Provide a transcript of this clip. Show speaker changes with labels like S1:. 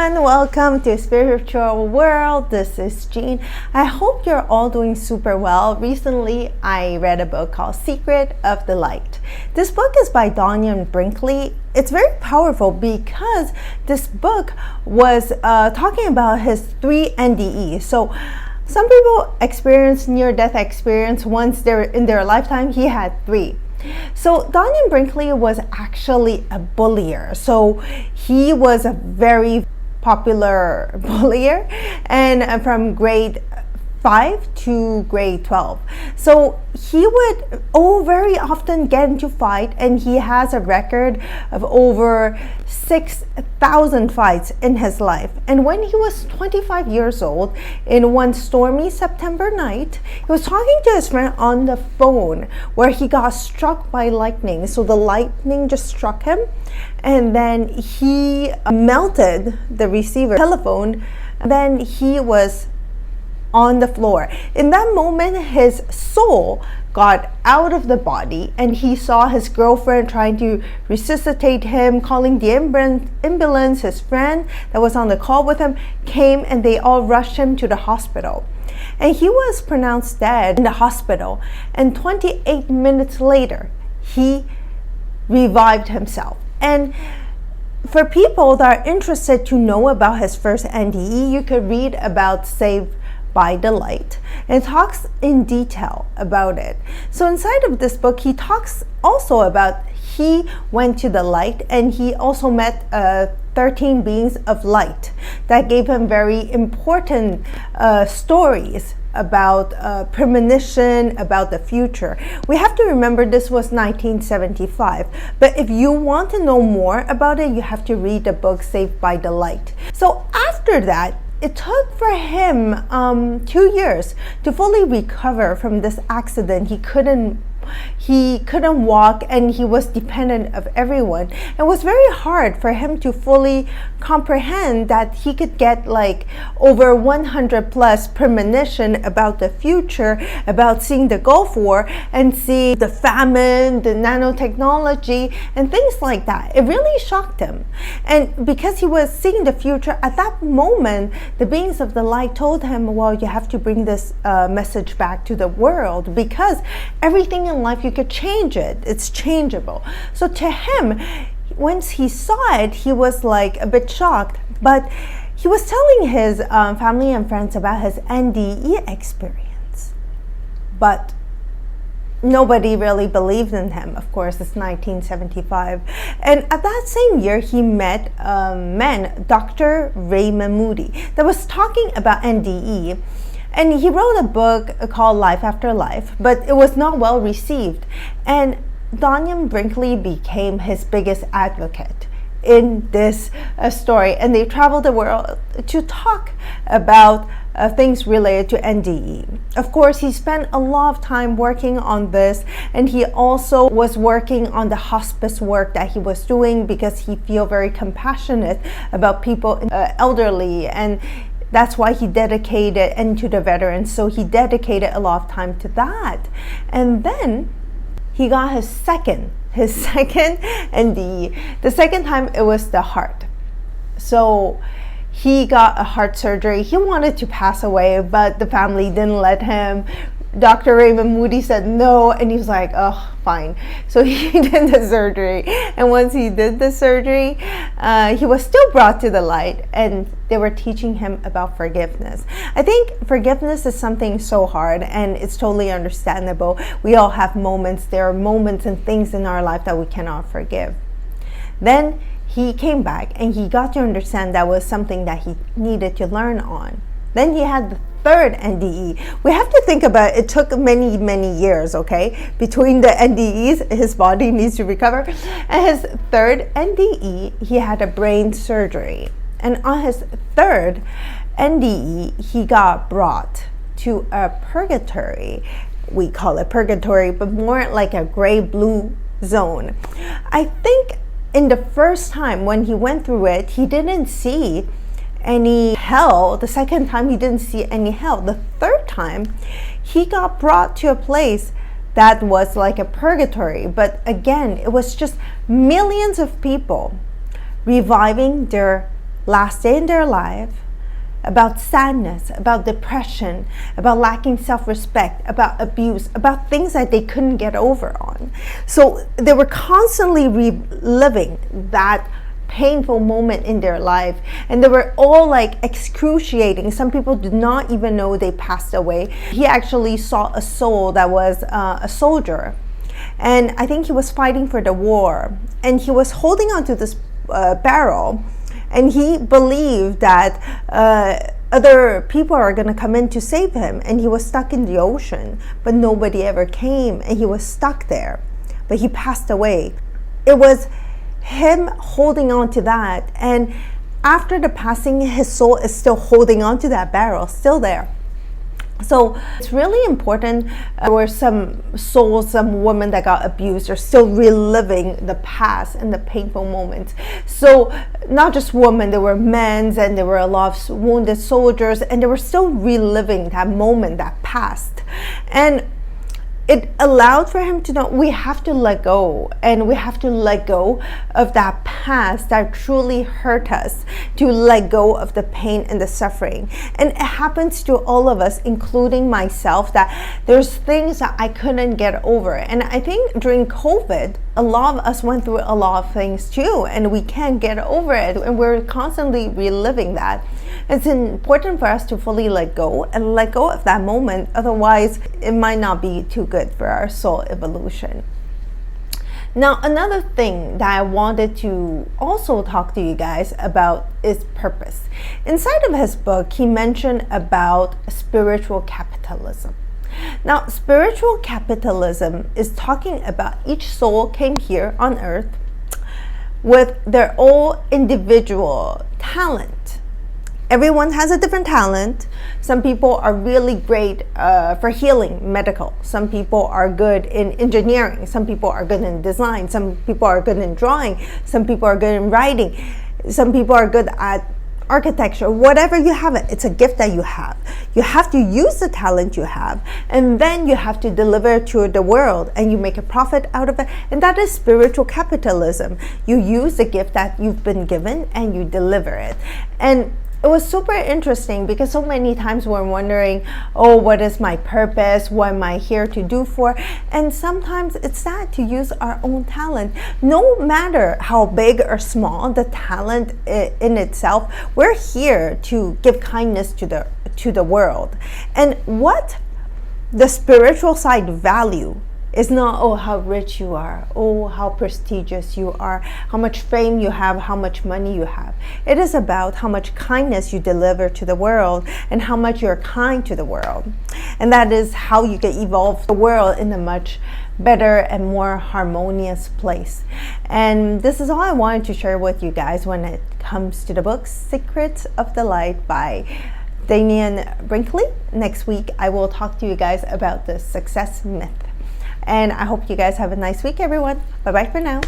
S1: everyone, welcome to Spiritual World. This is Jean. I hope you're all doing super well. Recently, I read a book called Secret of the Light. This book is by Dannion Brinkley. It's very powerful because this book was talking about his 3 NDEs. So some people experience near-death experience once they're in their lifetime. He had 3. So Dannion Brinkley was actually a bullier. So he was a very popular bullier, and from grade 5 to grade 12. So he would very often get into fight, and he has a record of over 6,000 fights in his life. And when he was 25 years old, in one stormy September night, he was talking to his friend on the phone where he got struck by lightning. So the lightning just struck him, and then he melted the receiver telephone, and then he was on the floor. In that moment, his soul got out of the body, and he saw his girlfriend trying to resuscitate him, calling the ambulance. His friend that was on the call with him came, and they all rushed him to the hospital. And he was pronounced dead in the hospital. And 28 minutes later, he revived himself. And for people that are interested to know about his first NDE, you could read about Saved by the Light, and talks in detail about it. So inside of this book, he talks also about he went to the light, and he also met 13 beings of light that gave him very important stories about premonition, about the future. We have to remember this was 1975, but if you want to know more about it, you have to read the book Saved by the Light. So after that, it took for him 2 years to fully recover from this accident. He couldn't walk, and he was dependent of everyone. It was very hard for him to fully comprehend that he could get like over 100 plus premonition about the future, about seeing the Gulf War and see the famine, the nanotechnology, and things like that. It really shocked him. And because he was seeing the future, at that moment, the beings of the light told him, well, you have to bring this message back to the world, because everything in life, you could change it. It's changeable. So to him, once he saw it, he was like a bit shocked. But he was telling his family and friends about his NDE experience. But nobody really believed in him. Of course, it's 1975. And at that same year, he met Dr. Raymond Moody, that was talking about NDE. And he wrote a book called Life After Life, but it was not well received. And Dannion Brinkley became his biggest advocate in this story. And they traveled the world to talk about things related to NDE. Of course, he spent a lot of time working on this, and he also was working on the hospice work that he was doing, because he felt very compassionate about people, elderly, and that's why he dedicated into the veterans. So he dedicated a lot of time to that. And then he got his second NDE. The second time, it was the heart. So he got a heart surgery. He wanted to pass away, but the family didn't let him. Dr. Raymond Moody said no, and he was like, oh, fine. So he did the surgery. And once he did the surgery, he was still brought to the light, and they were teaching him about forgiveness. I think forgiveness is something so hard, and it's totally understandable. We all have moments. There are moments and things in our life that we cannot forgive. Then he came back, and he got to understand that was something that he needed to learn on. Then he had the third NDE. We have to think about it took many, many years, okay? Between the NDEs, his body needs to recover. And his third NDE, he had a brain surgery. And on his third NDE, he got brought to a purgatory. We call it purgatory, but more like a gray-blue zone. I think in the first time when he went through it, he didn't see any hell. The second time, he didn't see any hell. The third time, he got brought to a place that was like a purgatory, but again, it was just millions of people reviving their last day in their life, about sadness, about depression, about lacking self-respect, about abuse, about things that they couldn't get over on. So they were constantly reliving that painful moment in their life, and they were all like excruciating. Some people did not even know they passed away. He actually saw a soul that was a soldier, and I think he was fighting for the war, and he was holding onto this barrel, and he believed that other people are going to come in to save him, and he was stuck in the ocean, but nobody ever came, and he was stuck there, but he passed away. It was him holding on to that, and after the passing, his soul is still holding on to that barrel, still there. So it's really important. There were some souls, some women that got abused are still reliving the past and the painful moments. So not just women, there were men, and there were a lot of wounded soldiers, and they were still reliving that moment, that past. And it allowed for him to know we have to let go, and we have to let go of that past that truly hurt us, to let go of the pain and the suffering. And it happens to all of us, including myself, that there's things that I couldn't get over. And I think during COVID, a lot of us went through a lot of things too, and we can't get over it, and we're constantly reliving that. It's important for us to fully let go and let go of that moment, otherwise it might not be too good for our soul evolution. Now, another thing that I wanted to also talk to you guys about is purpose. Inside of his book, he mentioned about spiritual capitalism. Now, spiritual capitalism is talking about each soul came here on earth with their own individual talent. Everyone has a different talent. Some people are really great for healing, medical. Some people are good in engineering. Some people are good in design. Some people are good in drawing. Some people are good in writing. Some people are good at architecture. Whatever you have, it's a gift that you have. You have to use the talent you have, and then you have to deliver it to the world, and you make a profit out of it. And that is spiritual capitalism. You use the gift that you've been given and you deliver it. And it was super interesting because so many times we're wondering, oh, what is my purpose? What am I here to do for? And sometimes it's that, to use our own talent. No matter how big or small the talent in itself, we're here to give kindness to the world. And what the spiritual side value is not, oh, how rich you are, oh, how prestigious you are, how much fame you have, how much money you have. It is about how much kindness you deliver to the world and how much you're kind to the world. And that is how you can evolve the world in a much better and more harmonious place. And this is all I wanted to share with you guys when it comes to the book Secrets of the Light by Dannion Brinkley. Next week, I will talk to you guys about the success myth. And I hope you guys have a nice week, everyone. Bye-bye for now.